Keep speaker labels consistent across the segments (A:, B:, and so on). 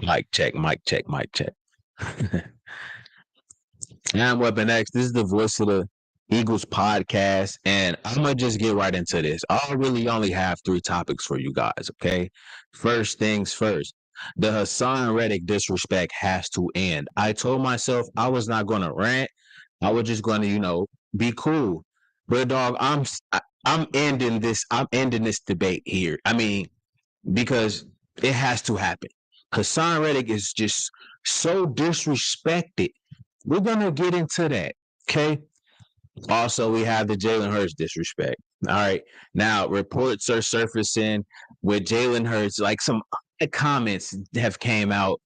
A: Mic check, mic check, mic check. I'm Weapon X. This is the voice of the Eagles podcast, and I'm gonna just get right into this. I really only have 3 topics for you guys. Okay, first things first. The Haason Reddick disrespect has to end. I told myself I was not gonna rant. I was just gonna, be cool. But dog, I'm ending this. I'm ending this debate here. I mean, because it has to happen. Haason Reddick is just so disrespected. We're gonna get into that. Okay. Also, we have the Jalen Hurts disrespect. All right. Now, reports are surfacing with Jalen Hurts, like some comments have came out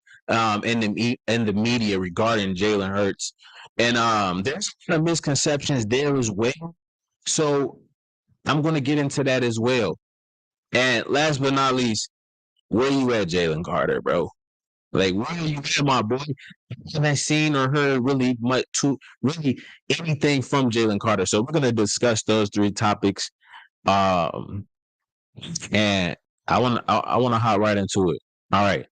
A: in the media regarding Jalen Hurts, and there's some misconceptions there as well. So I'm going to get into that as well. And last but not least, where you at, Jalen Carter, bro? Like, where are you at, my boy? I haven't seen or heard really anything from Jalen Carter. So we're gonna discuss those 3 topics. Um, and I wanna hop right into it. All right,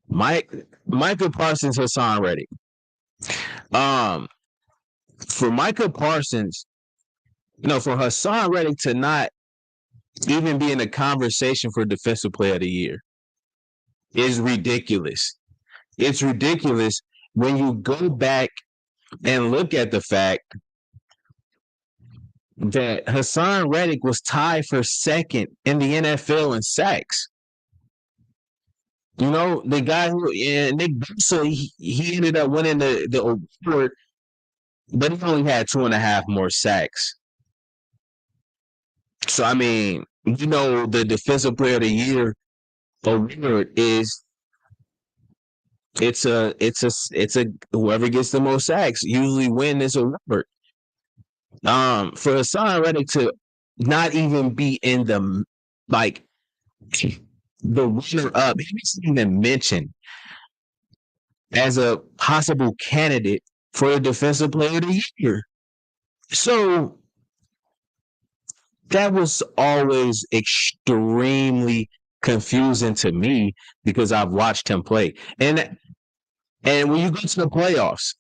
A: Micah Parsons, Haason Reddick. Um, for Micah Parsons, for Haason Reddick to not even be in a conversation for Defensive Player of the Year is ridiculous. It's ridiculous when you go back and look at the fact that Haason Reddick was tied for second in the NFL in sacks. The guy Nick Bosa, he ended up winning the award, but he only had 2.5 more sacks. So I mean, the Defensive Player of the Year award is it's a whoever gets the most sacks usually win this award. For Haason Reddick to not even be in the runner up, he wasn't even mentioned as a possible candidate for the Defensive Player of the Year. So that was always extremely confusing to me because I've watched him play. And when you go to the playoffs,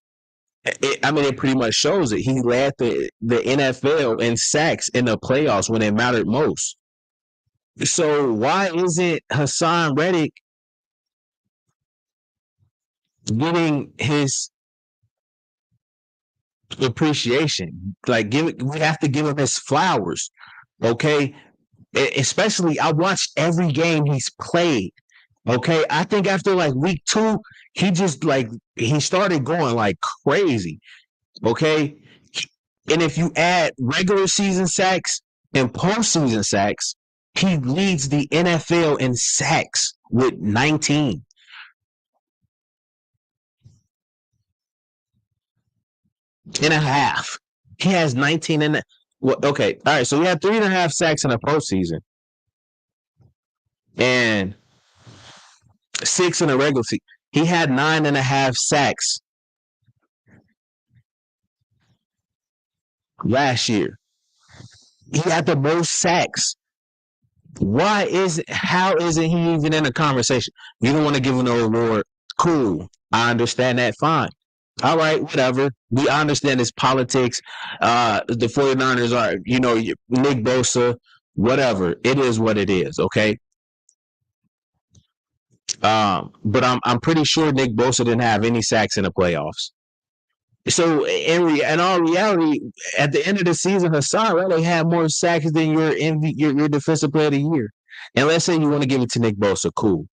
A: it pretty much shows it. He led the NFL in sacks in the playoffs when it mattered most. So why isn't Haason Reddick getting his appreciation? We have to give him his flowers, okay? Especially, I watched every game he's played. Okay, I think after week 2, he started going like crazy. Okay, and if you add regular season sacks and postseason sacks, he leads the NFL in sacks with 19. And a half. He has 19 and okay. All right. So he had 3.5 sacks in the postseason and 6 in the regular season. He had 9.5 sacks last year. He had the most sacks. How isn't he even in a conversation? You don't want to give him no award. Cool. I understand that. Fine. All right, whatever. We understand it's politics. The 49ers are, Nick Bosa, whatever. It is what it is, okay? But I'm pretty sure Nick Bosa didn't have any sacks in the playoffs. So in all reality, at the end of the season, Haason Reddick had more sacks than your Defensive Player of the Year. And let's say you want to give it to Nick Bosa, cool.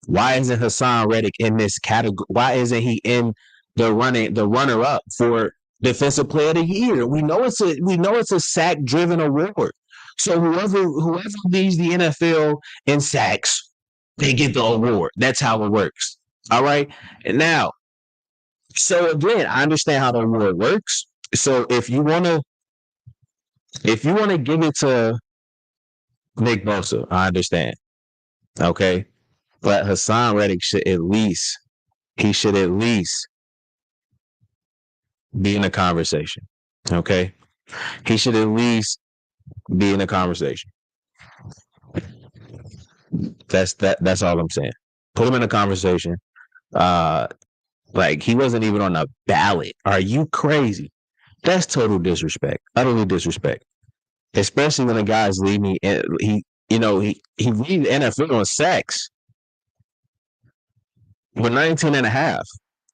A: Why isn't Haason Reddick in this category? Why isn't he in the runner up for Defensive Player of the Year? We know it's a sack driven award. So whoever leads the NFL in sacks, they get the award. That's how it works. All right. And now, so again, I understand how the award works. So if you wanna give it to Nick Bosa, I understand. Okay. But Haason Reddick should at least be in the conversation. Okay. He should at least be in the conversation. That's all I'm saying. Put him in a conversation. Uh, like he wasn't even on a ballot. Are you crazy? That's total disrespect. Utterly disrespect. Especially when the guy's leading. He lead the NFL on sacks with 19 and a half.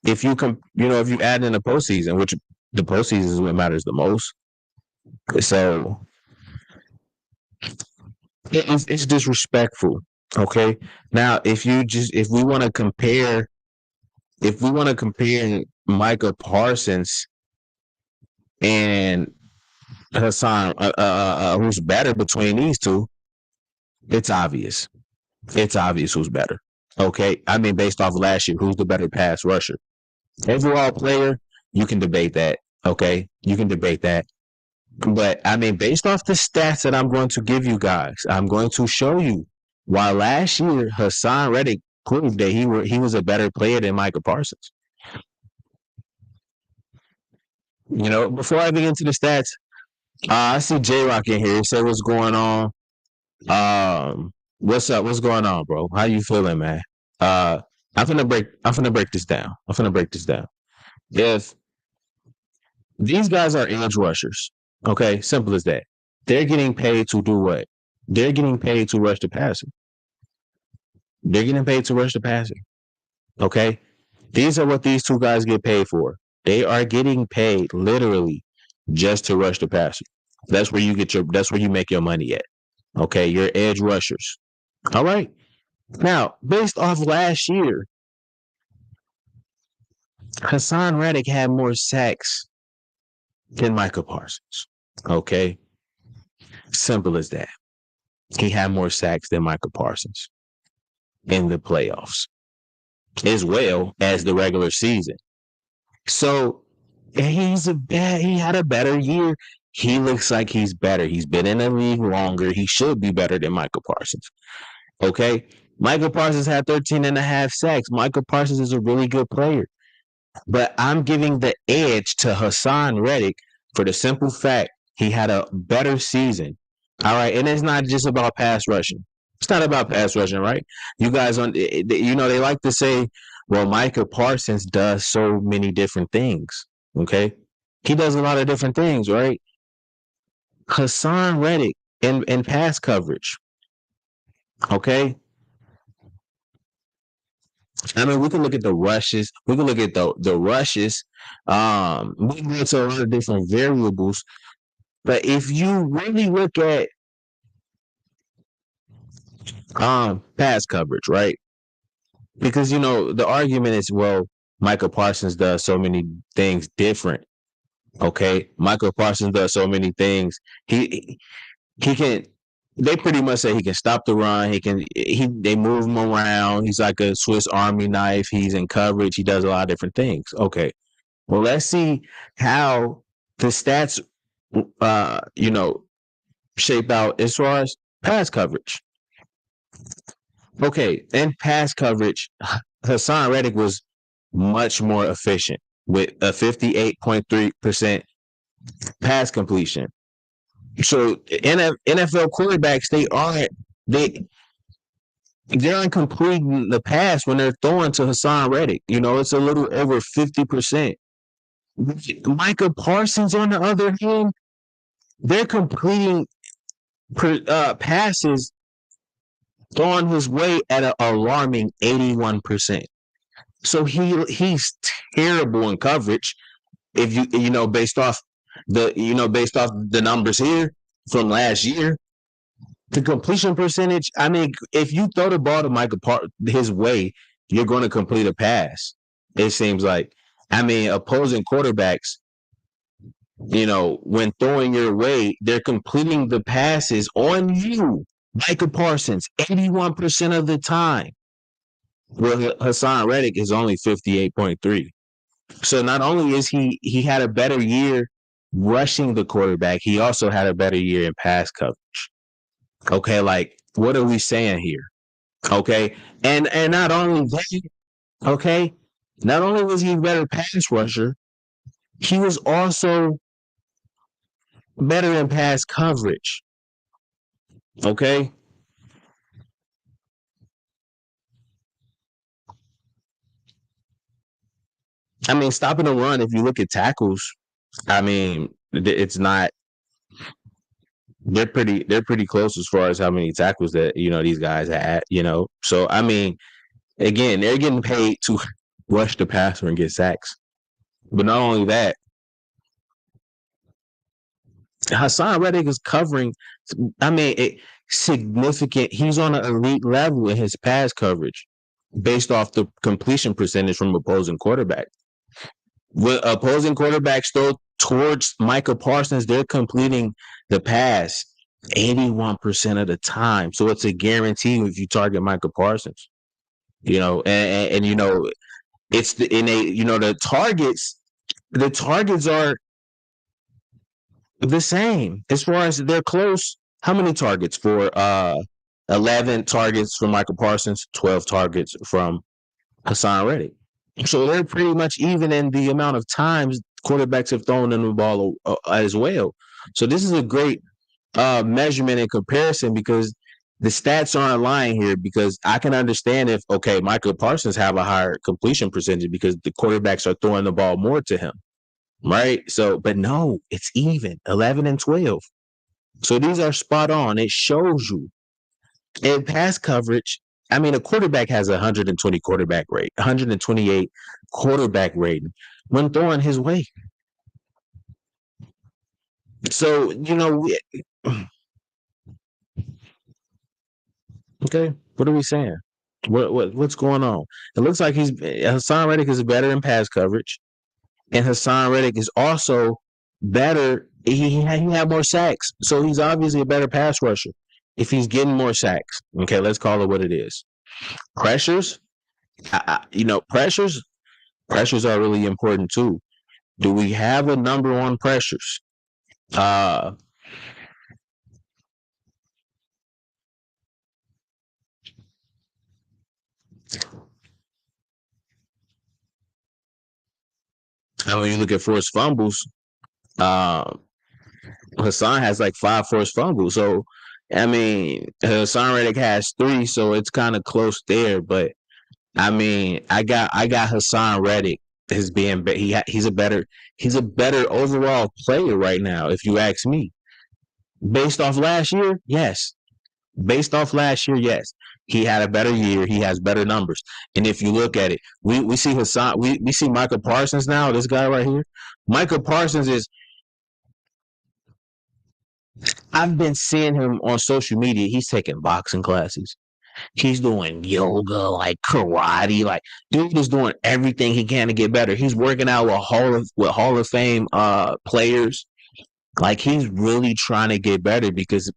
A: If you if you add in the postseason, which the postseason is what matters the most. So it's disrespectful. Okay. Now, if we want to compare Micah Parsons and Haason, who's better between these two, it's obvious. It's obvious who's better. Okay. I mean, based off last year, who's the better pass rusher? Overall player, you can debate that. Okay. You can debate that. But I mean, based off the stats that I'm going to give you guys, I'm going to show you why last year Haason Reddick proved that he was a better player than Micah Parsons. Before I get into the stats, I see J Rock in here. He said, "What's going on? What's up? What's going on, bro? How you feeling, man? Uh, I'm finna break this down. I'm finna break this down. If these guys are edge rushers, okay, simple as that. They're getting paid to do what? They're getting paid to rush the passer. They're getting paid to rush the passer. Okay, these are what these two guys get paid for. They are getting paid literally just to rush the passer. That's where you get your. That's where you make your money at. Okay, your edge rushers. All right. Now, based off last year, Haason Reddick had more sacks than Micah Parsons. Okay, simple as that. He had more sacks than Micah Parsons in the playoffs, as well as the regular season. So he had a better year. He looks like he's better. He's been in the league longer. He should be better than Micah Parsons. Okay. Micah Parsons had 13 and a half sacks. Micah Parsons is a really good player. But I'm giving the edge to Haason Reddick for the simple fact he had a better season. All right. And it's not just about pass rushing. It's not about pass rushing, right? You guys, they like to say, well, Micah Parsons does so many different things. Okay. He does a lot of different things, right? Haason Reddick in pass coverage. Okay. I mean, we can look at the rushes. We can look at the rushes. We can go to a lot of different variables. But if you really look at pass coverage, right? Because the argument is, well, Michael Parsons does so many things different. Okay, Michael Parsons does so many things. He can. They pretty much say he can stop the run. They move him around. He's like a Swiss Army knife. He's in coverage. He does a lot of different things. Okay. Well, let's see how the stats, shape out as far as pass coverage. Okay, in pass coverage, Haason Reddick was much more efficient with a 58.3% pass completion. So NFL quarterbacks, they aren't completing the pass when they're throwing to Haason Reddick. It's a little over 50%. Micah Parsons, on the other hand, they're completing passes throwing his way at an alarming 81%. So he's terrible in coverage. If based off the numbers here from last year, the completion percentage. I mean, if you throw the ball to Micah his way, you're going to complete a pass. It seems like. I mean, opposing quarterbacks, when throwing your way, they're completing the passes on you, Micah Parsons, 81% of the time. Well, Haason Reddick is only 58.3. So not only is he had a better year rushing the quarterback, he also had a better year in pass coverage. Okay, like what are we saying here? Okay, and not only that, okay, not only was he a better pass rusher, he was also better in pass coverage. Okay. I mean, stopping the run, if you look at tackles, I mean, it's not. They're pretty close as far as how many tackles that these guys had. So I mean, again, they're getting paid to rush the passer and get sacks. But not only that, Haason Reddick is covering. I mean, significant. He's on an elite level in his pass coverage, based off the completion percentage from opposing quarterbacks. When opposing quarterbacks throw towards Micah Parsons, they're completing the pass 81% of the time. So it's a guarantee if you target Micah Parsons. And it's the targets are the same as far as they're close. How many targets for 11 targets from Michael Parsons, 12 targets from Haason Reddick. So they're pretty much even in the amount of times quarterbacks have thrown in the ball as well. So this is a great measurement and comparison, because the stats aren't lying here, because I can understand if, okay, Michael Parsons have a higher completion percentage because the quarterbacks are throwing the ball more to him, right? So, but no, it's even 11 and 12. So these are spot on. It shows you in pass coverage. I mean, a quarterback has 120 quarterback rate, 128 quarterback rating when throwing his way. So, okay, what are we saying? What's going on? It looks like Haason Reddick is better in pass coverage, and Haason Reddick is also better. He had more sacks, so he's obviously a better pass rusher. If he's getting more sacks, okay, let's call it what it is. Pressures, pressures are really important too. Do we have a number one pressures? I when you look at forced fumbles, Haason has like 5 forced fumbles. So, I mean, Haason Reddick has 3, so it's kind of close there. But I mean, I got Haason Reddick as being he's a better overall player right now, if you ask me. Based off last year, yes. Based off last year, yes. He had a better year. He has better numbers. And if you look at it, we see Haason, we see Micah Parsons now, this guy right here. Micah Parsons is, I've been seeing him on social media. He's taking boxing classes. He's doing yoga, like karate. Like, dude is doing everything he can to get better. He's working out with Hall of Fame players. Like, he's really trying to get better, because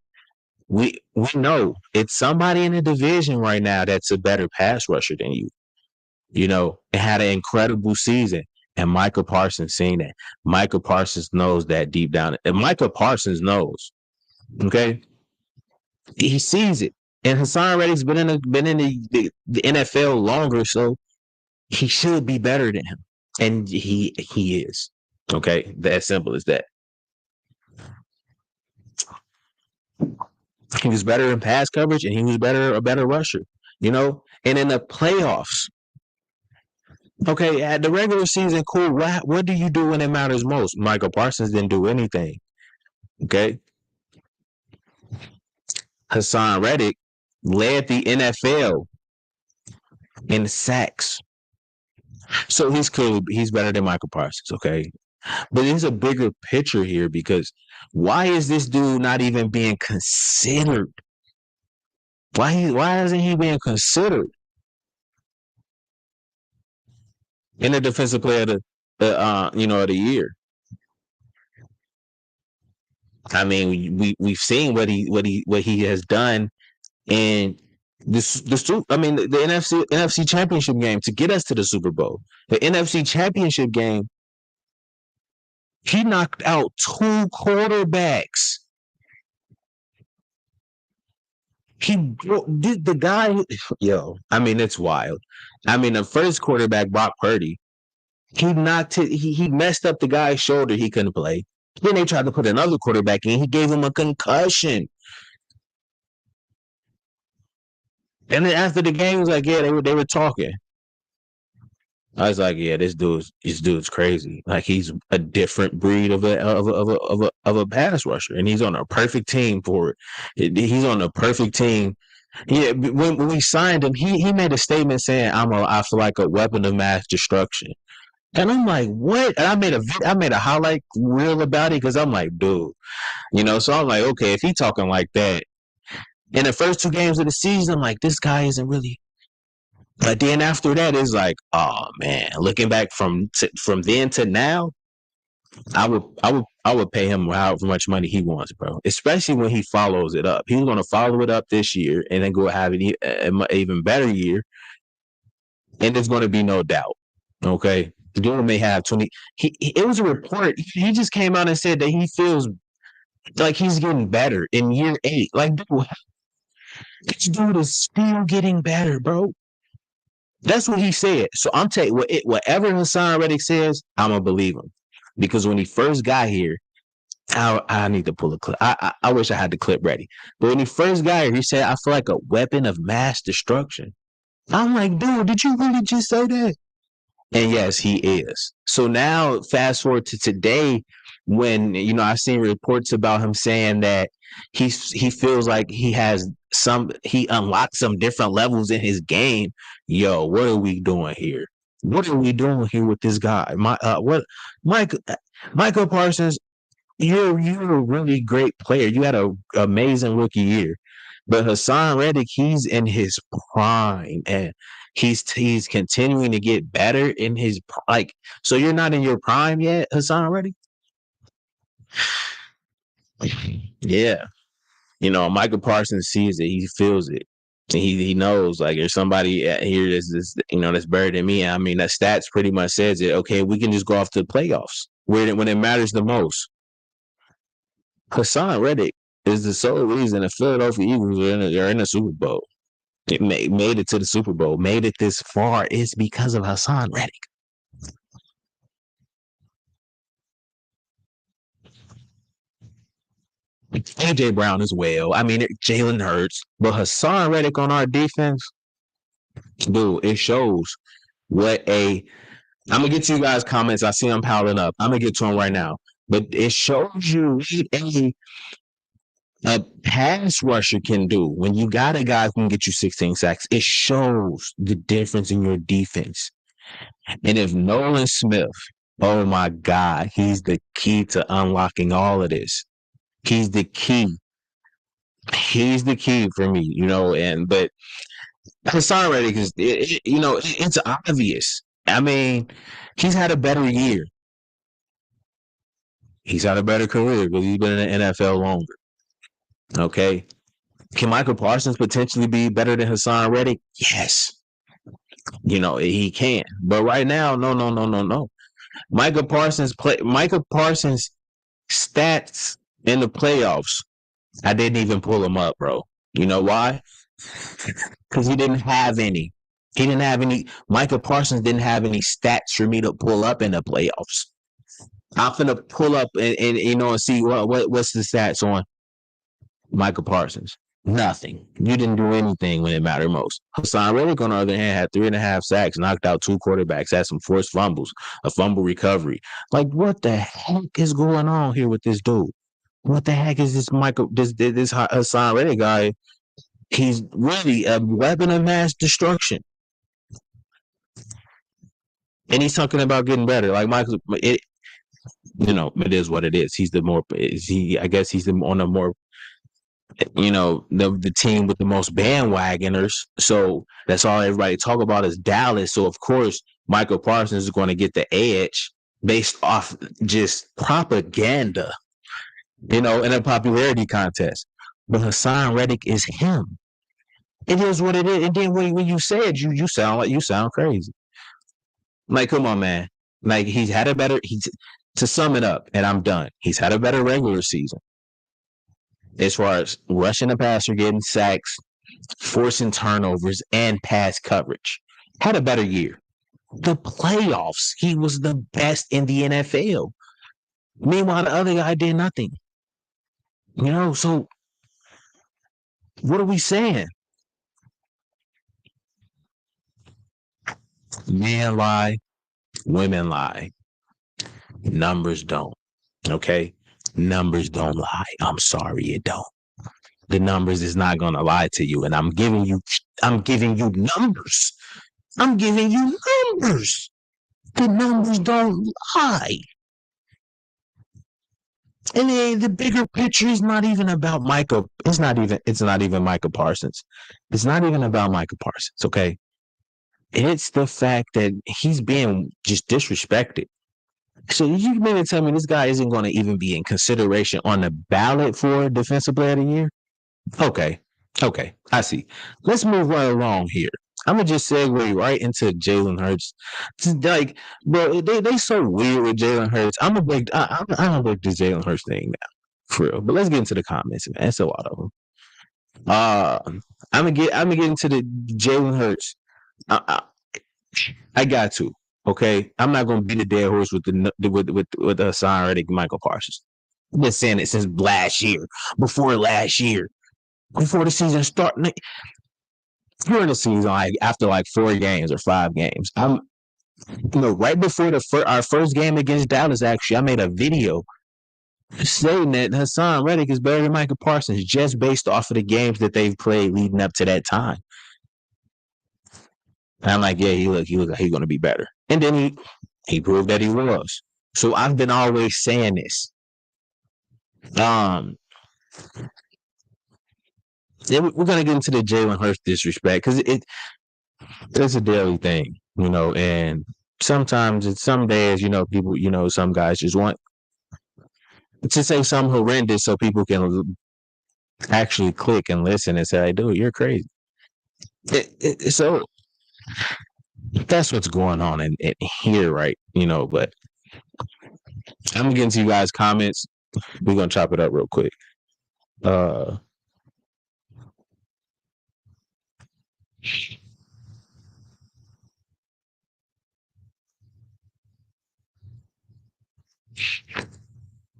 A: we know it's somebody in the division right now that's a better pass rusher than you. It had an incredible season. And Michael Parsons seen that. Michael Parsons knows that deep down. And Michael Parsons knows. Okay. He sees it. And Haason Reddick's been in the NFL longer, so he should be better than him. And he is. Okay. As simple as that. He was better in pass coverage, and he was a better rusher. And in the playoffs, okay, at the regular season, cool. What do you do when it matters most? Michael Parsons didn't do anything. Okay. Haason Reddick led the NFL in sacks. So he's better than Michael Parsons, okay? But there's a bigger picture here, because why is this dude not even being considered? Why isn't he being considered in the defensive player of the year? I mean, we've seen what he has done in the NFC Championship game to get us to the Super Bowl. The NFC Championship game, he knocked out 2 quarterbacks. The guy, I mean, it's wild. I mean, the first quarterback, Brock Purdy, he messed up the guy's shoulder. He couldn't play. Then they tried to put another quarterback in. He gave him a concussion. And then after the game, it was like, yeah, they were talking. I was like, yeah, this dude's crazy. Like he's a different breed of a pass rusher, and he's on a perfect team for it. He's on a perfect team. Yeah, when we signed him, he made a statement saying, I feel like a weapon of mass destruction." And I'm like, what? And I made a highlight reel about it because I'm like, dude, So I'm like, okay, if he talking like that in the first two games of the season, I'm like, this guy isn't really. But then after that, it's like, oh man, looking back from then to now, I would pay him however much money he wants, bro. Especially when he follows it up. He's going to follow it up this year and then go have an even better year, and there's going to be no doubt. Okay, the dude may have 20. It was a report. He just came out and said that he feels like he's getting better in year 8. Like, dude, this dude is still getting better, bro. That's what he said. So I'm taking whatever Haason Reddick says, I'm gonna believe him, because when he first got here, I need to pull a clip. I wish I had the clip ready. But when he first got here, he said, "I feel like a weapon of mass destruction." I'm like, dude, did you really just say that? And yes, he is. So now, fast forward to today, when I've seen reports about him saying that he feels like he unlocked some different levels in his game. Yo, what are we doing here? What are we doing here with this guy? Mike Michael Parsons, you're a really great player. You had an amazing rookie year. But Haason Reddick, he's in his prime, and he's continuing to get better in his like. So you're not in your prime yet, Haason Reddick. Yeah, Michael Parsons sees it. He feels it. He knows, like, there's somebody here that's better than me. I mean, that stats pretty much says it. Okay, we can just go off to the playoffs when it matters the most. Haason Reddick is the sole reason the Philadelphia Eagles are in the Super Bowl. It made it to the Super Bowl, made it this far, is because of Haason Reddick. AJ Brown as well. I mean, Jalen hurts, but Haason Reddick on our defense, dude, it shows what a. I'm gonna get to you guys' comments. I see them piling up. I'm gonna get to them right now, but it shows you a pass rusher can do when you got a guy who can get you 16 sacks. It shows the difference in your defense. And if Nolan Smith, oh my God, he's the key to unlocking all of this. He's the key. He's the key for me, but Haason Reddick it's obvious. I mean, he's had a better year. He's had a better career because he's been in the NFL longer. Okay. Can Michael Parsons potentially be better than Haason Reddick? Yes. He can. But right now, no, no, no, no, no. Michael Parsons stats in the playoffs. I didn't even pull him up, bro. You know why? Because he didn't have any. He didn't have any. Michael Parsons didn't have any stats for me to pull up in the playoffs. I'm gonna pull up and see what's the stats on Michael Parsons. Nothing. You didn't do anything when it mattered most. Haason Reddick, on the other hand, had 3.5 sacks, knocked out 2 quarterbacks, had some forced fumbles, a fumble recovery. Like, what the heck is going on here with this dude? What the heck is this Haason Reddick guy? He's really a weapon of mass destruction. And he's talking about getting better. Like Michael, it is what it is. I guess he's on a more, the team with the most bandwagoners. So that's all everybody talk about is Dallas. So of course, Michael Parsons is going to get the edge based off just propaganda, in a popularity contest. But Haason Reddick is him. It is what it is. And then when you say it, you sound crazy. Like, come on, man. Like, to sum it up, and I'm done. He's had a better regular season as far as rushing the passer, getting sacks, forcing turnovers, and pass coverage. Had a better year. The playoffs, he was the best in the NFL. Meanwhile, the other guy did nothing. So what are we saying? Men lie, women lie. Numbers don't. Okay? Numbers don't lie. I'm sorry, it don't. The numbers is not gonna lie to you. And I'm giving you numbers. I'm giving you numbers. The numbers don't lie. And the bigger picture is not even about Micah. It's not even Micah Parsons. It's not even about Micah Parsons, okay? It's the fact that he's being just disrespected. So you mean to tell me this guy isn't going to even be in consideration on the ballot for Defensive Player of the Year? Okay. I see. Let's move right along here. I'm gonna just segue right into Jalen Hurts. Just like, bro, they so weird with Jalen Hurts. I'm gonna break this Jalen Hurts thing now, for real. But let's get into the comments, man. It's a lot of them. I'm gonna get into the Jalen Hurts. I got to. Okay, I'm not gonna beat a dead horse with Haason Reddick, Michael Parsons. I've been saying it since before the season started. During the season, like after like 4 games or 5 games, right before our first game against Dallas, actually, I made a video saying that Haason Reddick is better than Michael Parsons just based off of the games that they've played leading up to that time. And I'm like, yeah, he look like he's gonna be better. And then he proved that he was. So I've been always saying this. We're gonna get into the Jalen Hurts disrespect because it's a daily thing, and sometimes some days, people, some guys just want to say something horrendous so people can actually click and listen and say, hey, dude, you're crazy. So that's what's going on in here, right? But I'm gonna get into you guys' comments. We're gonna chop it up real quick.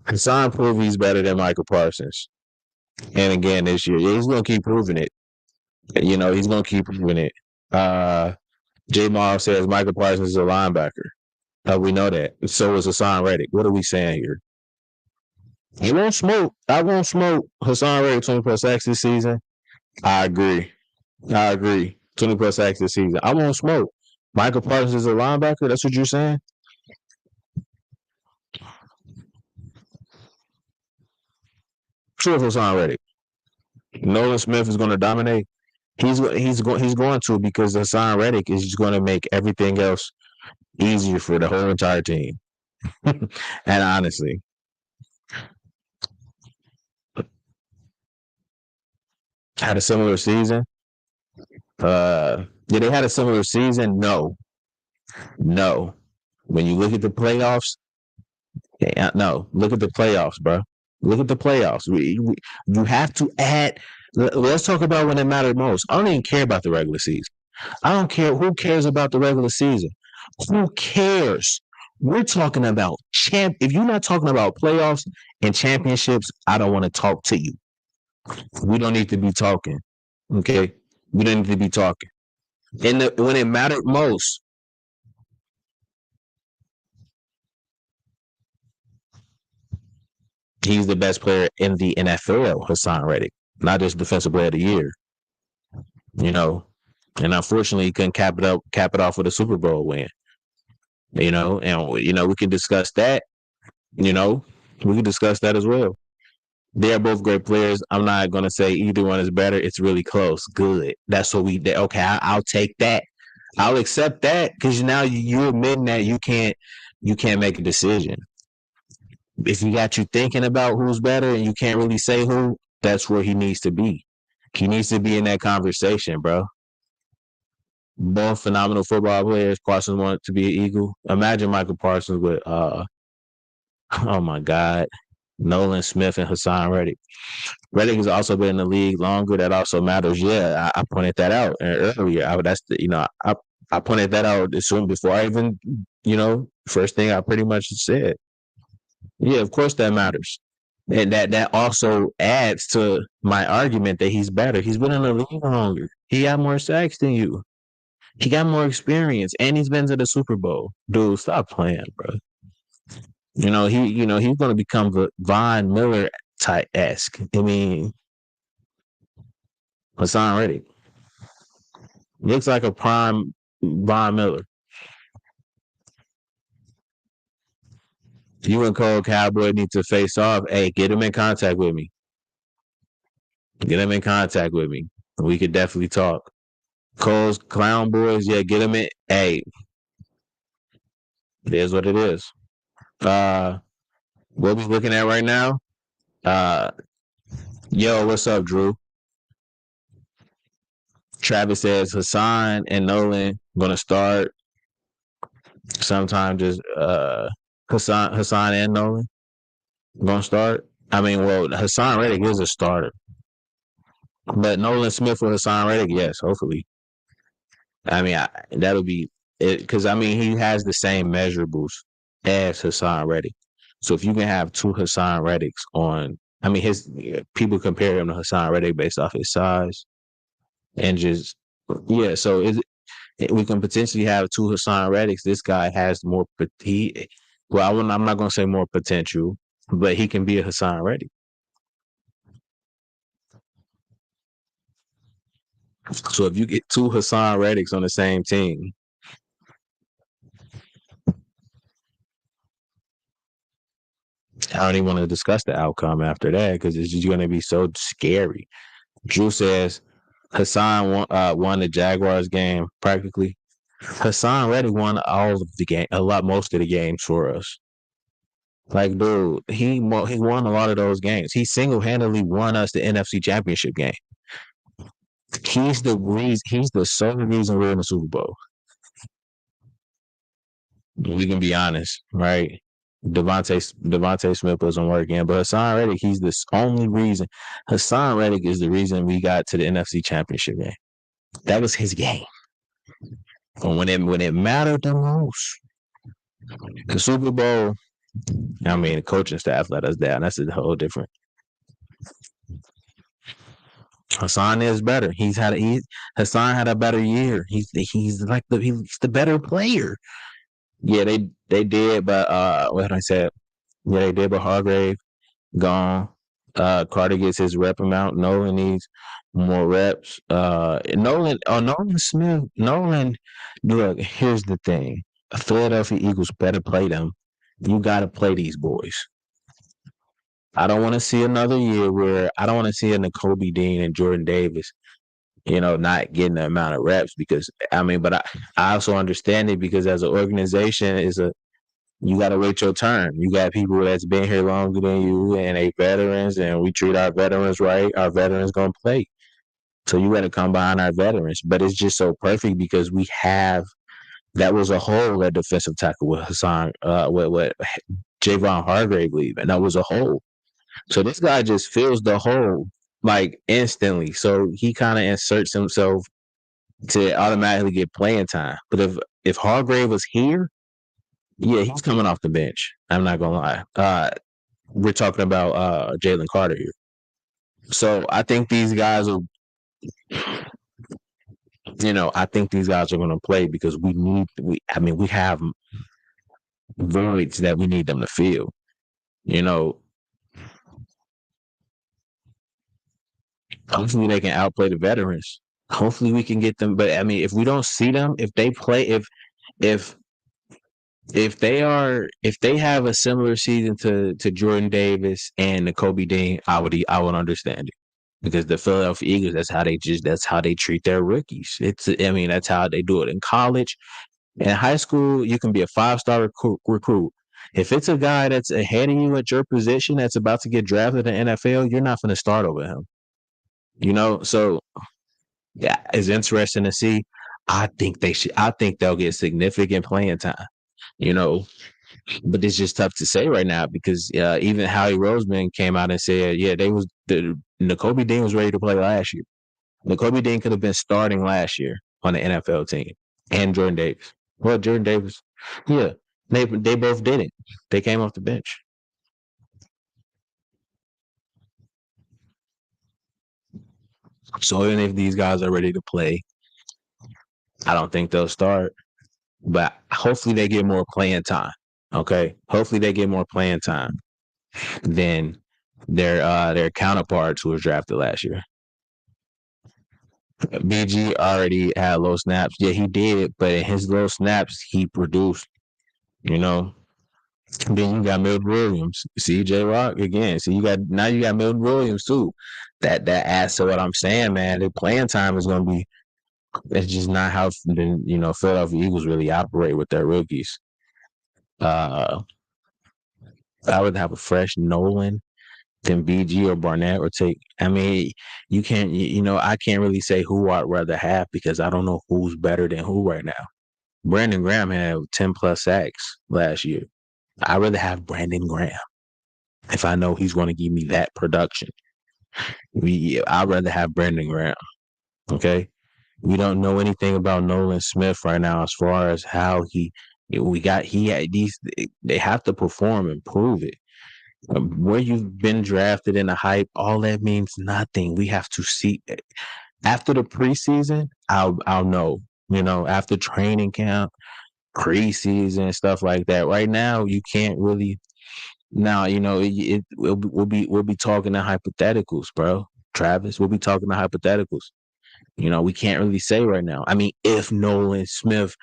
A: Hassan proved he's better than Michael Parsons. And again, this year, he's going to keep proving it. He's going to keep proving it. J Miles says Michael Parsons is a linebacker. We know that. So is Haason Reddick. What are we saying here? I won't smoke Haason Reddick 20 plus sacks this season. I agree. 20 plus sacks this season. I won't smoke. Michael Parsons is a linebacker. That's what you're saying? Sure, Haason Reddick. Nolan Smith is going to dominate. He's going to, because Haason Reddick is just going to make everything else easier for the whole entire team. And honestly, had a similar season. Did they had a similar season? No. When you look at the playoffs, no. Look at the playoffs, bro. Look at the playoffs. You have to add. Let's talk about when it mattered most. I don't even care about the regular season. I don't care. Who cares about the regular season? Who cares? We're talking about If you're not talking about playoffs and championships, I don't want to talk to you. We don't need to be talking. Okay? We don't need to be talking. And when it mattered most, he's the best player in the NFL, Haason Reddick, not just Defensive Player of the Year. And unfortunately, he couldn't cap it off with a Super Bowl win. And we can discuss that. We can discuss that as well. They are both great players. I'm not going to say either one is better. It's really close. Good. That's what okay, I'll take that. I'll accept that, because now you're admitting that you can't make a decision. If he got you thinking about who's better and you can't really say who, that's where he needs to be. He needs to be in that conversation, bro. Both phenomenal football players. Parsons wanted to be an Eagle. Imagine Michael Parsons with, oh my God, Nolan Smith and Haason Reddick. Reddick has also been in the league longer. That also matters. Yeah, I pointed that out earlier. I pointed that out soon before I even, first thing I pretty much said. Yeah, of course that matters. And that also adds to my argument that he's better. He's been in the league longer. He got more sacks than you. He got more experience, and he's been to the Super Bowl. Dude, stop playing, bro. He's going to become Von Miller type esque. I mean, Haason Reddick looks like a prime Von Miller. You and Cole Cowboy need to face off. Hey, get him in contact with me. Get him in contact with me. We could definitely talk. Cole's Clown Boys, yeah, get him in. Hey, it is what it is. What we looking at right now? Uh, yo, what's up, Drew? Travis says Haason and Nolan gonna start sometime. Just Haason and Nolan gonna start. I mean, well, Haason Reddick is a starter, but Nolan Smith or Haason Reddick, yes, hopefully. I mean, that'll be it because I mean he has the same measurables as Haason Reddick. So if you can have two Haason Reddicks on, I mean, his people compare him to Haason Reddick based off his size and just yeah. So we can potentially have two Haason Reddicks. This guy has more. I'm not gonna say more potential, but he can be a Haason Reddick. So if you get two Haason Reddicks on the same team, I don't even want to discuss the outcome after that because it's just going to be so scary. Drew says Haason won the Jaguars game practically. Haason Reddick won all of the game, most of the games for us. Like, dude, he won a lot of those games. He single handedly won us the NFC Championship game. He's the reason. He's the sole reason we're in the Super Bowl. We can be honest, right? Devontae Smith wasn't working, but Haason Reddick, he's the only reason. Haason Reddick is the reason we got to the NFC Championship game. That was his game. And when it mattered the most, the Super Bowl. I mean, the coaching staff let us down. That's a whole different. Haason is better. Haason had a better year. He's the better player. Yeah, they did, but what did I say? Yeah, they did, but Hargrave gone. Carter gets his rep amount. Nolan needs more reps. Nolan Smith. Nolan, look, here's the thing. Philadelphia Eagles better play them. You got to play these boys. I don't want to see another year where I don't want to see a Nakobe Dean and Jordan Davis, not getting the amount of reps because but I also understand it because as an organization you got to wait your turn. You got people that's been here longer than you and they veterans, and we treat our veterans right. Our veterans gonna play, so you got to come behind our veterans. But it's just so perfect because we have that was a hole at defensive tackle with Haason, with Javon Hargrave leaving. That was a hole. So this guy just fills the hole like instantly. So he kind of inserts himself to automatically get playing time. But if Hargrave was here, yeah, he's coming off the bench. I'm not gonna lie. We're talking about Jalen Carter here. So I think these guys are, I think these guys are going to play because we have voids that we need them to fill. Hopefully they can outplay the veterans. Hopefully we can get them. But I mean, if we don't see them, if they play, if if they have a similar season to Jordan Davis and the Kobe Dean, I would understand it because the Philadelphia Eagles, that's how they treat their rookies. That's how they do it in college. In high school, you can be a 5-star recruit. If it's a guy that's ahead of you at your position that's about to get drafted in the NFL, you're not going to start over him. So yeah, it's interesting to see. I think they should. I think they'll get significant playing time. You know, but it's just tough to say right now because even Howie Roseman came out and said, yeah, Nakobe Dean was ready to play last year. Nakobe Dean could have been starting last year on the NFL team, and Jordan Davis. Well, Jordan Davis, yeah, they both didn't. They came off the bench. So even if these guys are ready to play, I don't think they'll start, but hopefully they get more playing time. Okay, hopefully they get more playing time than their counterparts who was drafted last year. BG already had low snaps. Yeah, he did, but in his low snaps, he produced. You know, then you got Milton Williams, CJ Rock again. So you got Milton Williams too. That adds to what I'm saying, man. The playing time is going to be. It's just not how the Philadelphia Eagles really operate with their rookies. Uh, I would have a fresh Nolan than BG or Barnett or take. I mean, you can't. I can't really say who I'd rather have because I don't know who's better than who right now. Brandon Graham had 10 plus sacks last year. I'd rather have Brandon Graham if I know he's going to give me that production. I'd rather have Brandon Graham. Okay. We don't know anything about Nolan Smith right now as far as how he had these, they have to perform and prove it. Where you've been drafted in the hype, all that means nothing. We have to see after the preseason. I'll know. After training camp, preseason, stuff like that. Right now, you can't really. Now we'll be talking in hypotheticals, bro. Travis, we'll be talking in hypotheticals. We can't really say right now. I mean, if Nolan Smith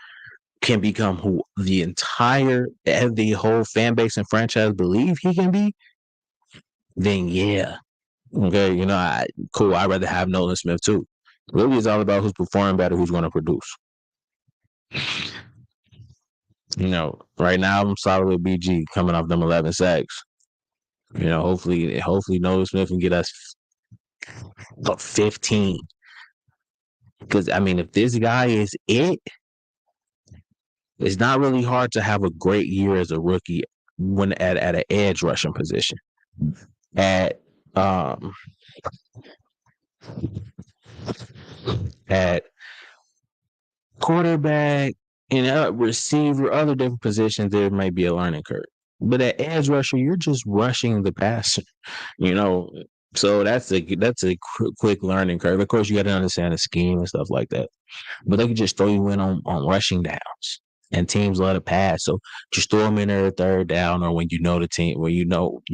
A: can become who the whole fan base and franchise believe he can be, then yeah. Okay, cool. I'd rather have Nolan Smith too. Really, it's all about who's performing better, who's going to produce. Right now I'm solid with BG coming off them 11 sacks. Hopefully Nolan Smith can get us 15. Because I mean, if this guy is it's not really hard to have a great year as a rookie when at an edge rushing position. At at quarterback and receiver, other different positions, there might be a learning curve. But at edge rusher, you're just rushing the passer, So that's a quick learning curve. Of course, you got to understand the scheme and stuff like that. But they can just throw you in on rushing downs, and teams love to pass. So just throw them in there third down, or when the team, where you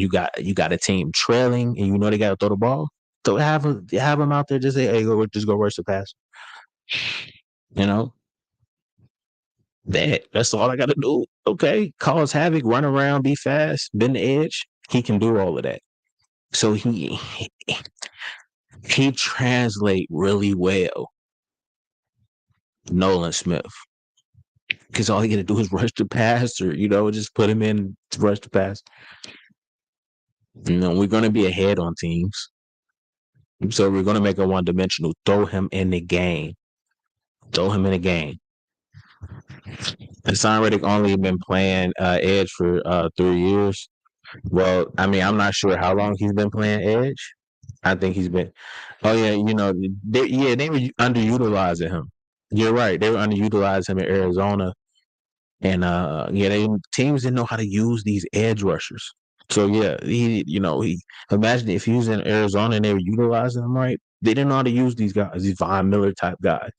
A: got a team trailing, and they got to throw the ball. So have them out there. Just say, hey, just go rush the pass. That's all I got to do. Okay, cause havoc, run around, be fast, bend the edge. He can do all of that. So he translate really well. Nolan Smith, because all he got to do is rush the pass, or just put him in to rush the pass. We're going to be ahead on teams, so we're going to make it one-dimensional. Throw him in the game. Haason Reddick only been playing edge for 3 years. Well, I mean, I'm not sure how long he's been playing edge. I think he's been. Oh yeah, they were underutilizing him. You're right. They were underutilizing him in Arizona, and teams didn't know how to use these edge rushers. So yeah, he imagine if he was in Arizona and they were utilizing him right. They didn't know how to use these guys, these Von Miller type guys.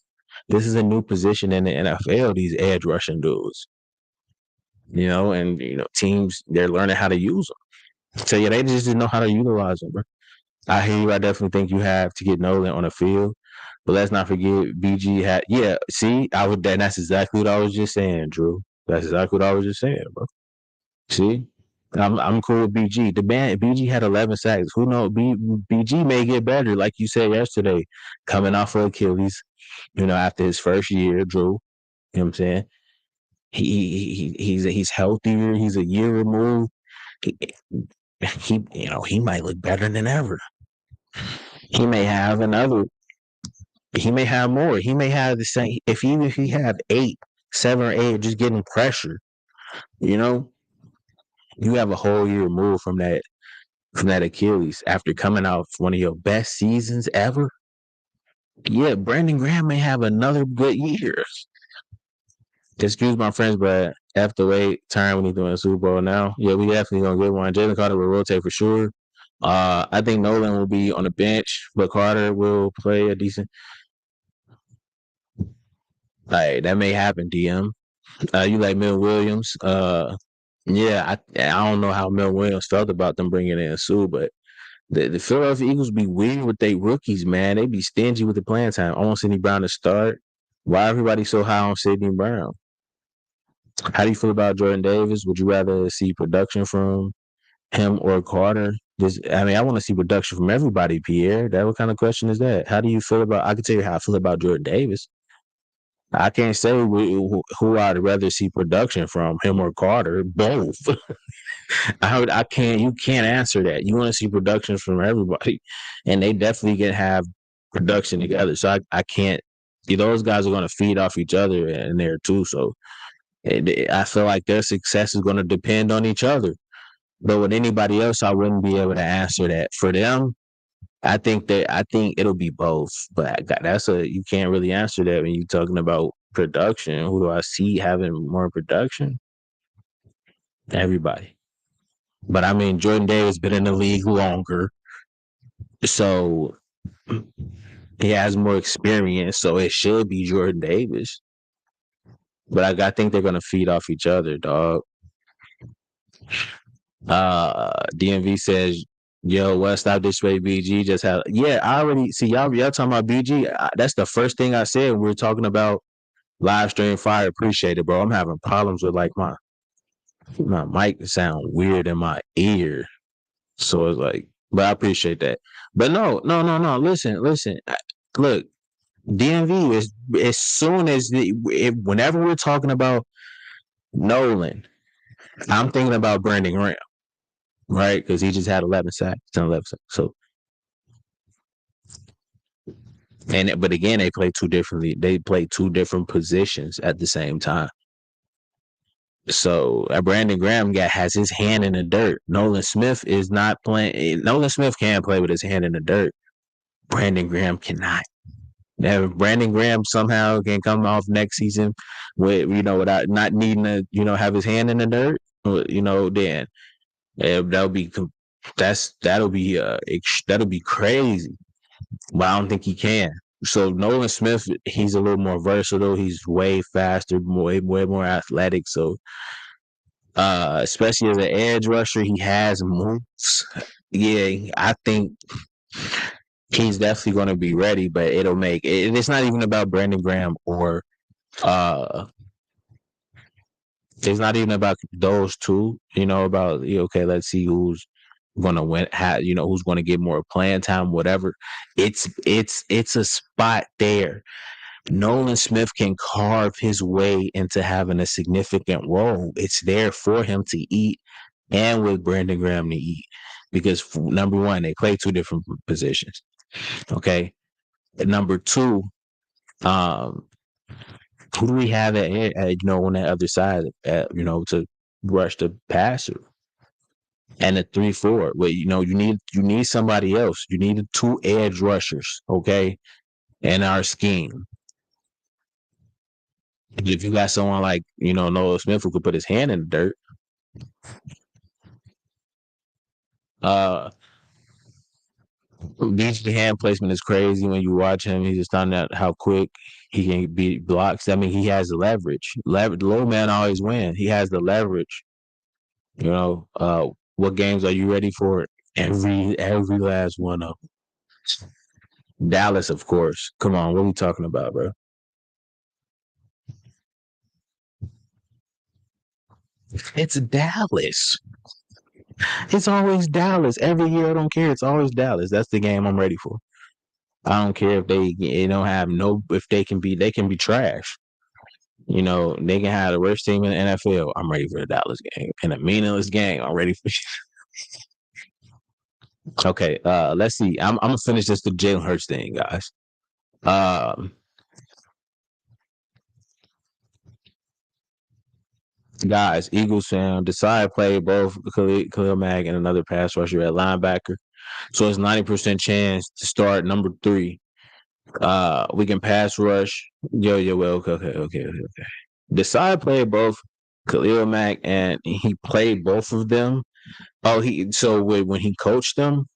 A: This is a new position in the NFL. These edge rushing dudes, and teams, they're learning how to use them. So yeah, they just didn't know how to utilize them, bro. I hear you. I definitely think you have to get Nolan on the field, but let's not forget BG had. Yeah, see, that's exactly what I was just saying, Drew. That's exactly what I was just saying, bro. See, I'm cool with BG. The man BG had 11 sacks. Who knows? BG may get better, like you said yesterday, coming off of Achilles. After his first year, Drew. You know what I'm saying? He's healthier. He's a year removed. He might look better than ever. He may have another. He may have more. He may have the same. Even if he have 7 or 8, just getting pressure. You have a whole year removed from that Achilles after coming out one of your best seasons ever. Yeah, Brandon Graham may have another good year. Excuse my friends, but after wait time when he's doing a Super Bowl now. Yeah, we definitely gonna get one. Jalen Carter will rotate for sure. I think Nolan will be on the bench, but Carter will play a decent. Like that may happen, DM. You like Mel Williams? Yeah, I don't know how Mel Williams felt about them bringing in Sue, but the Philadelphia Eagles be weird with their rookies, man. They be stingy with the playing time. I want Sidney Brown to start. Why everybody so high on Sidney Brown? How do you feel about Jordan Davis? Would you rather see production from him or Carter? I want to see production from everybody, Pierre. That what kind of question is that? How do you feel about? I can tell you how I feel about Jordan Davis. I can't say who I'd rather see production from, him or Carter. Both. I can't. You can't answer that. You want to see production from everybody, and they definitely can have production together. So I can't. Those guys are going to feed off each other in there too. So I feel like their success is going to depend on each other. But with anybody else, I wouldn't be able to answer that. For them, I think it'll be both. But you can't really answer that when you're talking about production. Who do I see having more production? Everybody. But I mean, Jordan Davis been in the league longer, so he has more experience. So it should be Jordan Davis. But I think they're gonna feed off each other, dog. DMV says, "Yo, what? Stop this way, BG." Just had, yeah. I already see y'all talking about BG. That's the first thing I said. We were talking about live stream fire. Appreciate it, bro. I'm having problems with like my mic sound weird in my ear. So it's like, but I appreciate that. But no. Listen. Look, DMV is as soon as whenever we're talking about Nolan, I'm thinking about Brandon Graham, right? Because he just had 11 sacks, 11 sacks. So, but again, they play two differently. They play two different positions at the same time. So Brandon Graham has his hand in the dirt. Nolan Smith is not playing. Nolan Smith can play with his hand in the dirt. Brandon Graham cannot. Now, if Brandon Graham somehow can come off next season with without not needing to have his hand in the dirt, then that'll be that'll be crazy. But I don't think he can. So Nolan Smith, he's a little more versatile. He's way faster, way more athletic. So especially as an edge rusher, he has moves. Yeah, I think he's definitely going to be ready, but it's not even about Brandon Graham or it's not even about those two, about okay, let's see who's gonna win, who's gonna get more playing time, whatever. It's a spot there. Nolan Smith can carve his way into having a significant role. It's there for him to eat and with Brandon Graham to eat. Because number one, they play two different positions. Okay. And number two, who do we have on that other side, to rush the passer? And the 3-4. Well, you need somebody else. You need two edge rushers, okay, in our scheme. If you got someone like Noah Smith who could put his hand in the dirt, BG hand placement is crazy when you watch him. He's just finding out how quick he can beat blocks. I mean, he has the leverage. The low man always wins. He has the leverage. What games are you ready for? Every last one of them. Dallas, of course. Come on, what are we talking about, bro? It's Dallas. It's always Dallas. Every year, I don't care. It's always Dallas. That's the game I'm ready for. I don't care if they don't have if they can be trash. They can have the worst team in the NFL. I'm ready for the Dallas game. And a meaningless game, I'm ready for. Okay, let's see. I'm gonna finish this the Jalen Hurts thing, guys. Guys, Eagles fan, decide play both Khalil Mack and another pass rusher at linebacker. So it's 90% chance to start number 3. We can pass rush. Well, okay. Decide play both Khalil Mack and he played both of them. Oh, when he coached them.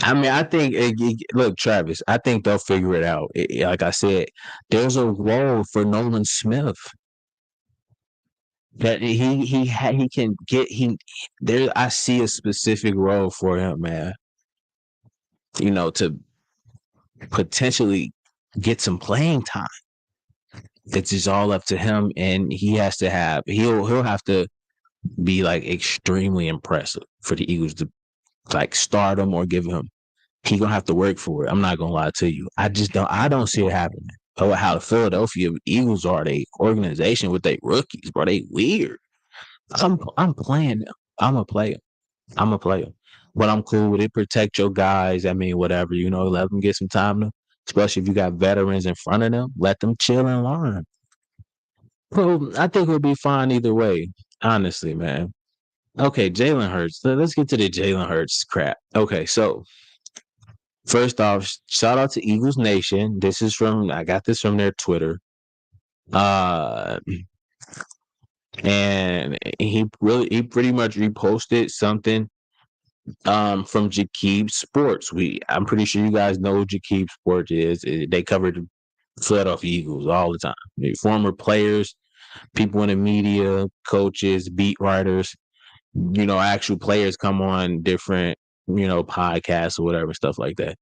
A: I mean, I think look, Travis. I think they'll figure it out. Like I said, there's a role for Nolan Smith that he can get. He there. I see a specific role for him, man. To potentially get some playing time. It's just all up to him, and he has to have. He'll have to be like extremely impressive for the Eagles to like start him or give him. He gonna have to work for it. I'm not gonna lie to you. I don't see it happening. Oh, how the Philadelphia Eagles are, they organization with their rookies, bro. They weird. I'm playing them. I'm gonna play them. I'm gonna play them. But I'm cool with it. Protect your guys. I mean, whatever. Let them get some time to. Especially if you got veterans in front of them, let them chill and learn. Well, I think we'll be fine either way. Honestly, man. Okay, Jalen Hurts. Let's get to the Jalen Hurts crap. Okay, so first off, shout out to Eagles Nation. I got this from their Twitter. Uh and he pretty much reposted something from Jakeeb Sports. I'm pretty sure you guys know who Jakeeb Sports is. They covered the Philadelphia Eagles all the time. Former players, people in the media, coaches, beat writers, actual players come on different, podcasts or whatever, stuff like that.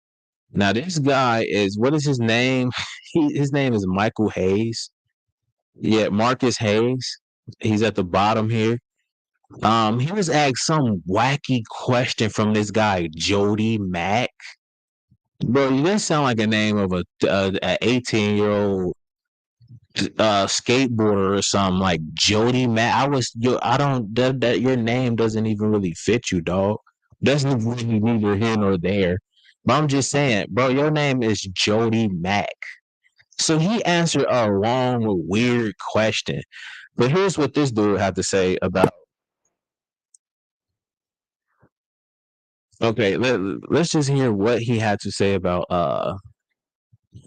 A: Now, this guy what is his name? His name is Michael Hayes. Yeah, Marcus Hayes. He's at the bottom here. He was asked some wacky question from this guy, Jody Mack. Bro, that sound like a name of a 18-year-old skateboarder or something like Jody Mack. I don't that your name doesn't even really fit you, dog. That's really neither here nor there. But I'm just saying, bro, your name is Jody Mack. So he answered a long, weird question. But here's what this dude had to say about. Okay, let's just hear what he had to say about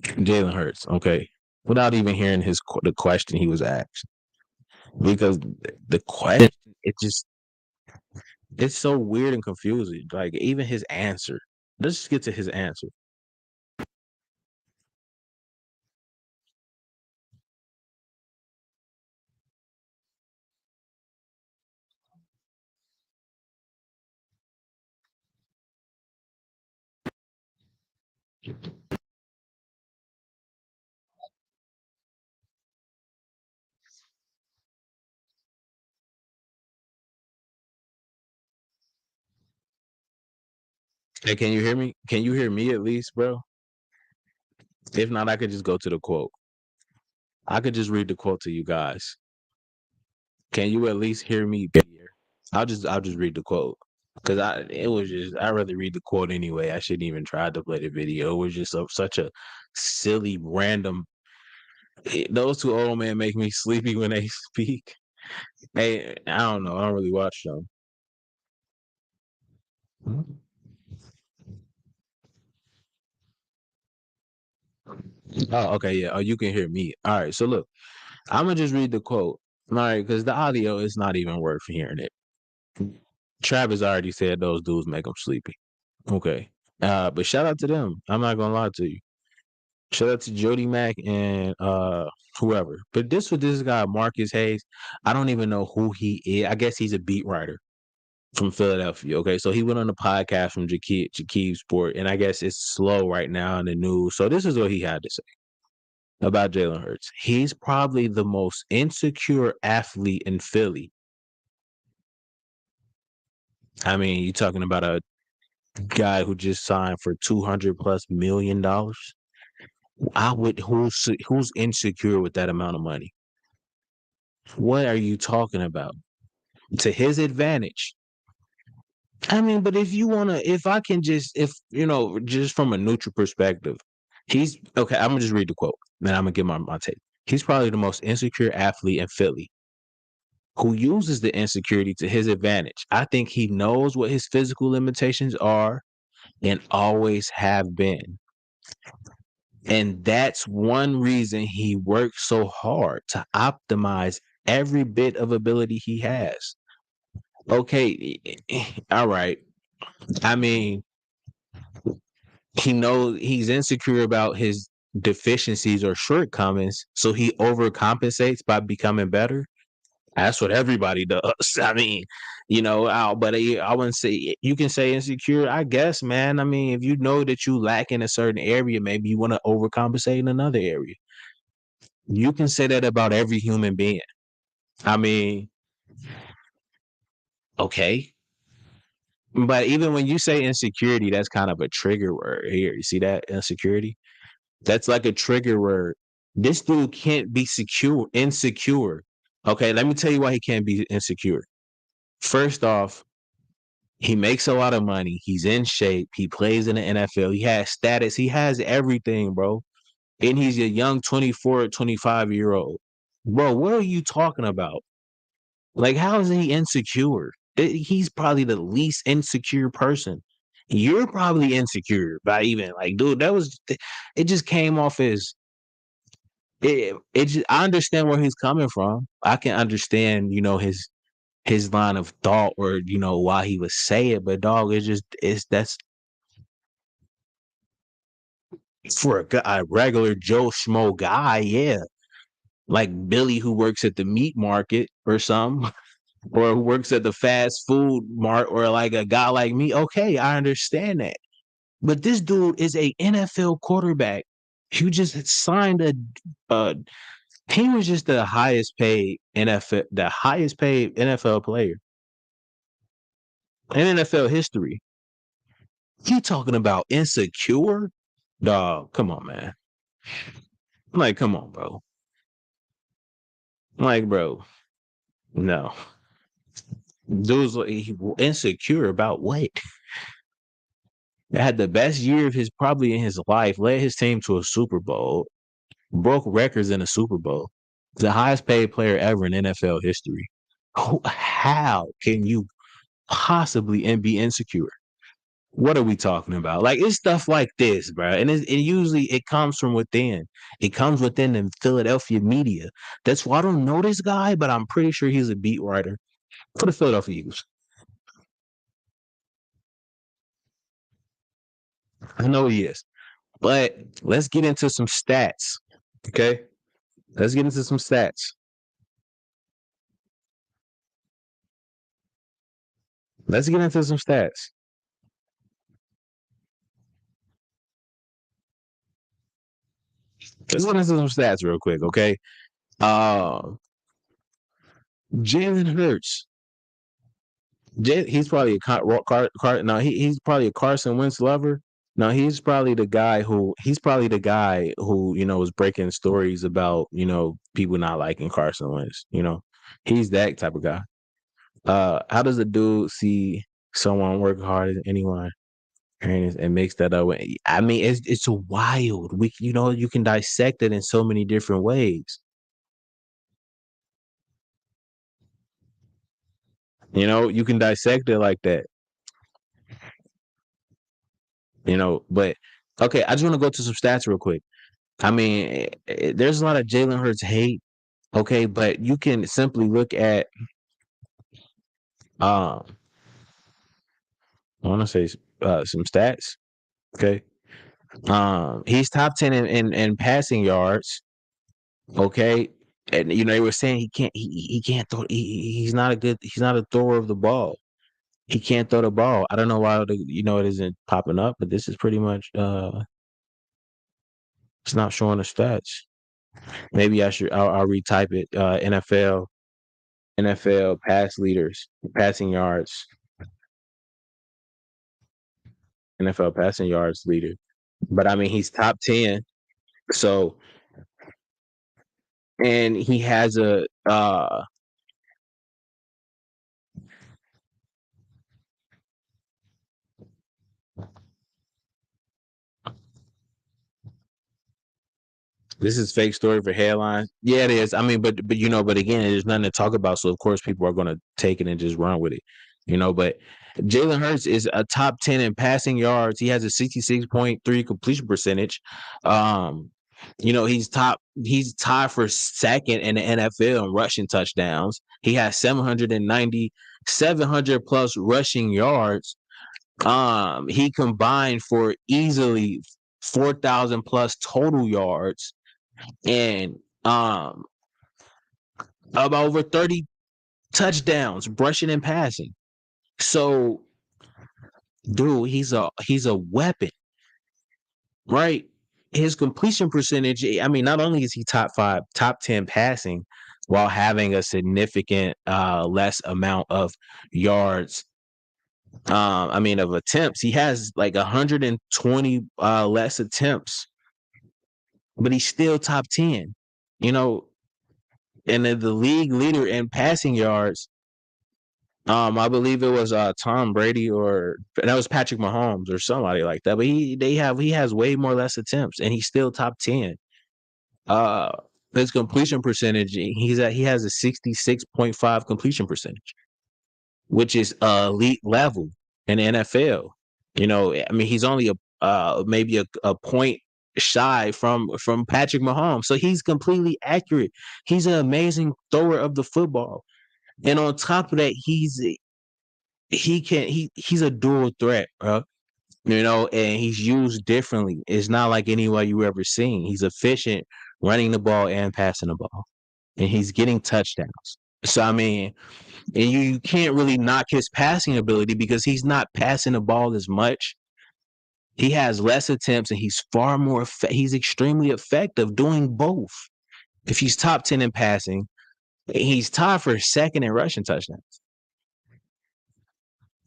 A: Jalen Hurts. Okay, without even hearing the question he was asked, because the question it's so weird and confusing. Like even his answer. Let's just get to his answer. Hey, can you hear me? Can you hear me at least, bro? If not, I could just go to the quote. I could just read the quote to you guys. Can you at least hear me? Pierre? I'll just read the quote because I'd rather read the quote anyway. I shouldn't even try to play the video. It was just such a silly random. Those two old men make me sleepy when they speak. Hey, I don't know. I don't really watch them. Oh, okay, yeah. Oh, you can hear me. All right. So look, I'm gonna just read the quote. All right, because the audio is not even worth hearing it. Travis already said those dudes make him sleepy. Okay. But shout out to them. I'm not gonna lie to you. Shout out to Jody Mack and whoever. But this with this guy Marcus Hayes, I don't even know who he is. I guess he's a beat writer from Philadelphia. Okay, so he went on the podcast from Jakeeb Sport, and I guess it's slow right now in the news. So this is what he had to say about Jalen Hurts. He's probably the most insecure athlete in Philly. I mean, you're talking about a guy who just signed for $200+ million. Who's insecure with that amount of money? What are you talking about? To his advantage. I mean, but if I can just from a neutral perspective, he's okay. I'm gonna just read the quote, then I'm gonna give my take. He's probably the most insecure athlete in Philly who uses the insecurity to his advantage. I think he knows what his physical limitations are and always have been. And that's one reason he works so hard to optimize every bit of ability he has. Okay, all right. I mean, He knows he's insecure about his deficiencies or shortcomings, so he overcompensates by becoming better. That's what everybody does. I mean, but I wouldn't say you can say insecure. I guess, man. I mean, if you know that you lack in a certain area, maybe you want to overcompensate in another area. You can say that about every human being. I mean, okay. But even when you say insecurity, that's kind of a trigger word here. You see that insecurity? That's like a trigger word. This dude can't be insecure. Okay, let me tell you why he can't be insecure. First off, he makes a lot of money. He's in shape. He plays in the NFL. He has status. He has everything, bro. And he's a young 24, 25-year-old. Bro, what are you talking about? Like, how is he insecure? He's probably the least insecure person. You're probably insecure by even like, dude, it just came off as I understand where he's coming from. I can understand, his line of thought or why he would say it, but dog, that's for a regular Joe Schmo guy, yeah. Like Billy who works at the meat market or something, or who works at the fast food mart, or like a guy like me. Okay, I understand that. But this dude is a NFL quarterback. You just signed uh he was just the highest paid NFL player in NFL history. You talking about insecure? Dog, come on, man. Like, come on, bro. Like, bro, no. Dude's like, insecure about what? Had the best year of his probably in his life, led his team to a Super Bowl, broke records in a Super Bowl. The highest paid player ever in NFL history. How can you possibly be insecure? What are we talking about? Like, it's stuff like this, bro. And usually it comes from within. It comes within the Philadelphia media. That's why I don't know this guy, but I'm pretty sure he's a beat writer for the Philadelphia Eagles. I know he is. But let's get into some stats. Okay. Let's get into some stats. Let's get into some stats. Let's get into some stats real quick, okay? Jalen Hurts. He's probably he's probably a Carson Wentz lover. No, he's probably the guy who, was breaking stories about, people not liking Carson Wentz, He's that type of guy. How does a dude see someone work harder than anyone and mix that up? I mean, it's wild. You can dissect it in so many different ways. You can dissect it like that. But okay, I just want to go to some stats real quick. I mean, there's a lot of Jalen Hurts hate, okay, but you can simply look at I want to say some stats, okay. He's top 10 in passing yards, okay, and they were saying he can't throw. He's not a thrower of the ball. He can't throw the ball. I don't know why it isn't popping up, but this is pretty much it's not showing the stats. Maybe I'll retype it. NFL pass leaders, passing yards, NFL passing yards leader. But I mean, he's top 10. So, and he has this is fake story for headlines. Yeah, it is. I mean, but again, there's nothing to talk about. So of course people are gonna take it and just run with it. But Jalen Hurts is a top 10 in passing yards. He has a 66.3 completion percentage. He's tied for second in the NFL in rushing touchdowns. He has 700 plus rushing yards. He combined for easily 4,000 plus total yards and about over 30 touchdowns, rushing and passing. So, dude, he's a weapon, right? His completion percentage, I mean, not only is he top 5, top 10 passing while having a significant less amount of yards, I mean, of attempts. He has like 120 less attempts, but he's still top 10. You know, and the league leader in passing yards. I believe it was Tom Brady or that was Patrick Mahomes or somebody like that. But he has way more less attempts, and he's still top 10. Uh, his completion percentage, he has a 66.5 completion percentage, which is elite level in the NFL. You know, I mean, he's only maybe a point shy from Patrick Mahomes, so he's completely accurate. He's an amazing thrower of the football, and on top of that, he's a dual threat, bro. You know, and he's used differently. It's not like anyone you ever seen. He's efficient running the ball and passing the ball, and he's getting touchdowns. So I mean, and you can't really knock his passing ability because he's not passing the ball as much. He has less attempts and he's far more he's extremely effective doing both. If he's top 10 in passing, he's tied for second in rushing touchdowns.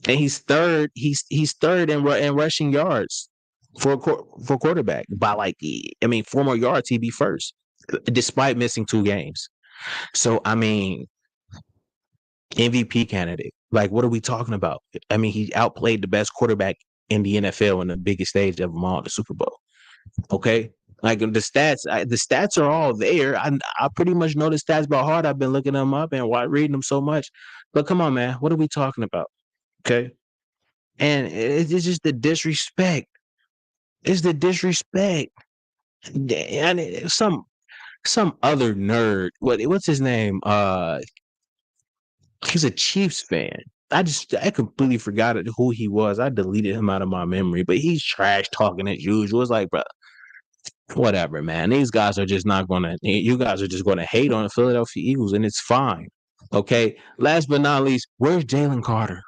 A: And he's third in rushing yards for quarterback by like, I mean, 4 more yards he'd be first despite missing 2 games. So I mean, MVP candidate. Like, what are we talking about? I mean, he outplayed the best quarterback in the NFL in the biggest stage of them all, the Super Bowl. Okay, like the stats are all there. I pretty much know the stats by heart. I've been looking them up and reading them so much. But come on, man, what are we talking about? Okay, and it's just the disrespect. It's the disrespect. And some other nerd. What's his name? He's a Chiefs fan. I completely forgot who he was. I deleted him out of my memory, but he's trash talking as usual. It's like, bro, whatever, man. These guys are just not gonna. You guys are just gonna hate on the Philadelphia Eagles, and it's fine. Okay. Last but not least, where's Jalen Carter?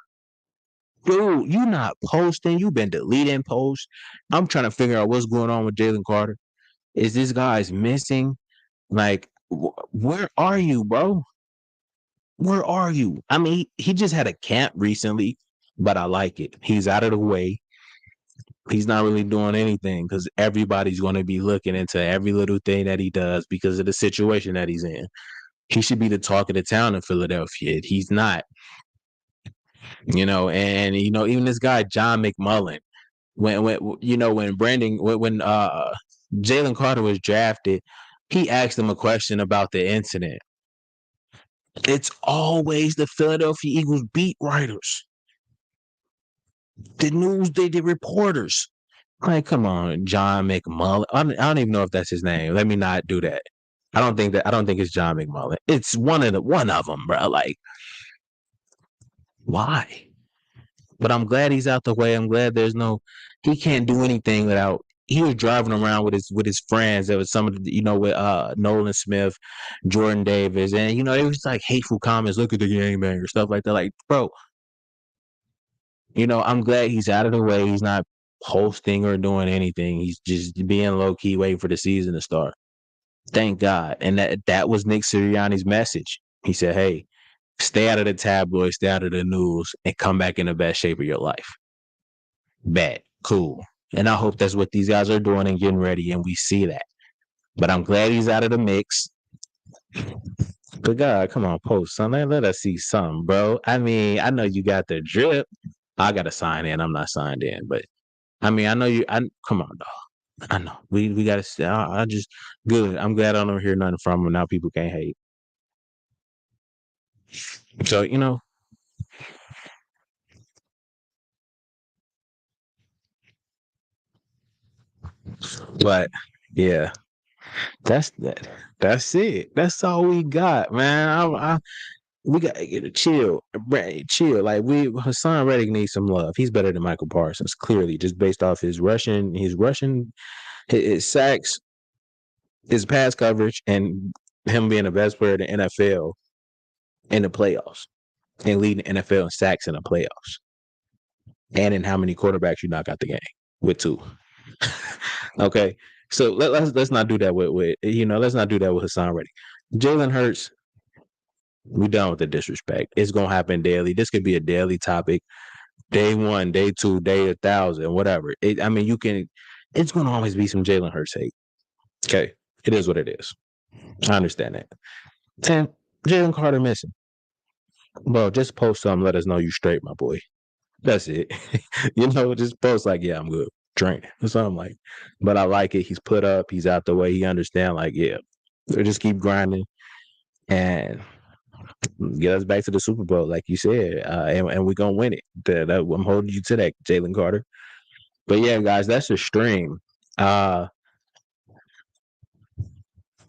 A: Dude, you not posting. You've been deleting posts. I'm trying to figure out what's going on with Jalen Carter. Is this guy's missing? Like, where are you, bro? Where are you? I mean, he just had a camp recently, but I like it. He's out of the way. He's not really doing anything because everybody's going to be looking into every little thing that he does because of the situation that he's in. He should be the talk of the town in Philadelphia. He's not, and even this guy John McMullen, when Jalen Carter was drafted, he asked him a question about the incident. It's always the Philadelphia Eagles beat writers, the reporters. Like, come on, John McMullen. I don't even know if that's his name. Let me not do that. I don't think it's John McMullen. It's one of them, bro. Like, why? But I'm glad he's out the way. I'm glad he can't do anything without. He was driving around with his friends. There was some of the, with Nolan Smith, Jordan Davis, and it was like hateful comments. Look at the game, man, or stuff like that. Like, bro, I'm glad he's out of the way. He's not posting or doing anything. He's just being low key, waiting for the season to start. Thank God. And that was Nick Sirianni's message. He said, "Hey, stay out of the tabloids, stay out of the news, and come back in the best shape of your life." Bet. Cool. And I hope that's what these guys are doing and getting ready, and we see that. But I'm glad he's out of the mix. But God, come on, post something. Let us see something, bro. I mean, I know you got the drip. I got to sign in. I'm not signed in, but I mean, I know you. Come on, dog. I know we got to say. I just good. I'm glad I don't hear nothing from him now. People can't hate. So but yeah, that's that. That's it. That's all we got, man. We got to chill, chill. Like Haason Reddick needs some love. He's better than Michael Parsons, clearly, just based off his sacks, his pass coverage, and him being the best player in the NFL in the playoffs and leading the NFL in sacks in the playoffs, and in how many quarterbacks you knock out the game with two. Okay, so let's not do that with let's not do that with Haason Reddick. Jalen Hurts, we done with the disrespect. It's gonna happen daily. This could be a daily topic. Day 1, day 2, day 1,000, whatever. You can. It's gonna always be some Jalen Hurts hate. Okay, it is what it is. I understand that. And Jalen Carter missing. Well, just post something. Let us know you straight, my boy. That's it. Just post like, yeah, I'm good. Drink or something like. But I like it. He's put up. He's out the way. He understand. Like, yeah, we just keep grinding and get us back to the Super Bowl, like you said, and we're gonna win it. I'm holding you to that, Jalen Carter. But yeah, guys, that's the stream.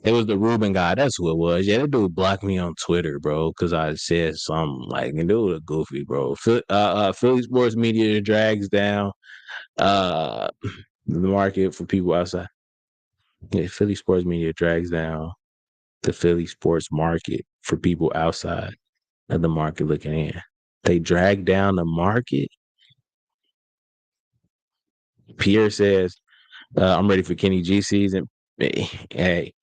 A: It was the Ruben guy. That's who it was. Yeah, that dude blocked me on Twitter, bro, because I said something like, and dude was goofy, bro. Philly sports media drags down the market for people outside. Yeah, Philly sports media drags down the Philly sports market for people outside of the market looking in. They drag down the market. Pierre says, I'm ready for Kenny G season. Hey,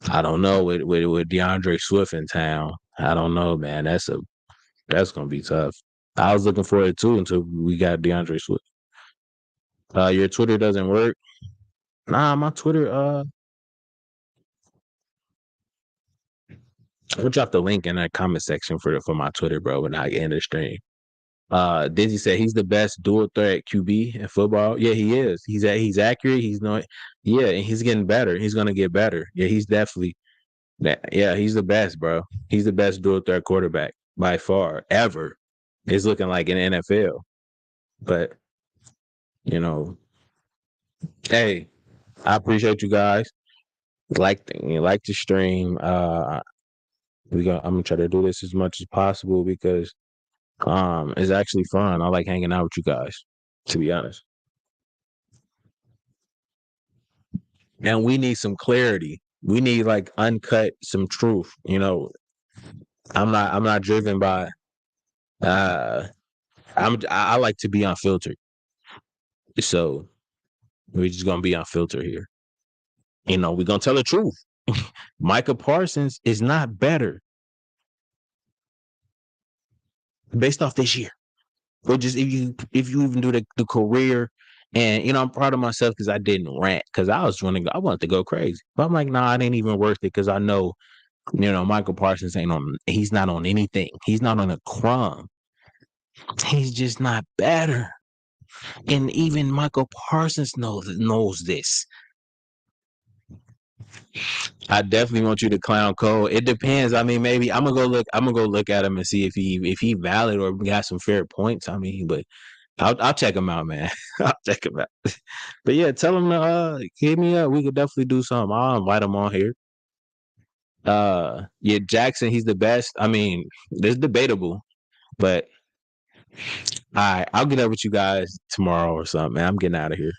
A: I don't know with DeAndre Swift in town. I don't know, man. That's gonna be tough. I was looking for it too until we got DeAndre Swift. Your Twitter doesn't work. Nah, my Twitter. I'll drop the link in that comment section for my Twitter, bro. When I end the stream. Dizzy said he's the best dual threat QB in football. Yeah, he is. He's accurate. He's not. Yeah, and he's getting better. He's gonna get better. Yeah, he's definitely. Yeah, he's the best, bro. He's the best dual threat quarterback by far ever. It's looking like in the NFL. But hey, I appreciate you guys. Like the stream. I'm gonna try to do this as much as possible because it's actually fun. I like hanging out with you guys, to be honest. And we need some clarity. We need like uncut some truth. I'm not driven by I like to be unfiltered. So we're just gonna be unfiltered here. We're gonna tell the truth. Micah Parsons is not better based off this year. Or just if you even do the career, and I'm proud of myself because I didn't rant because I wanted to go crazy. But I'm like, nah, it ain't even worth it because I know, Michael Parsons he's not on anything. He's not on a crumb. He's just not better. And even Michael Parsons knows this. I definitely want you to clown Cole. It depends. Maybe I'm gonna go look at him and see if he valid or got some fair points. But I'll check him out, man. I'll check him out. But yeah, tell him to hit me up. We could definitely do something. I'll invite him on here. Yeah, Jackson, he's the best. It's debatable, but all right, I'll get up with you guys tomorrow or something, man. I'm getting out of here.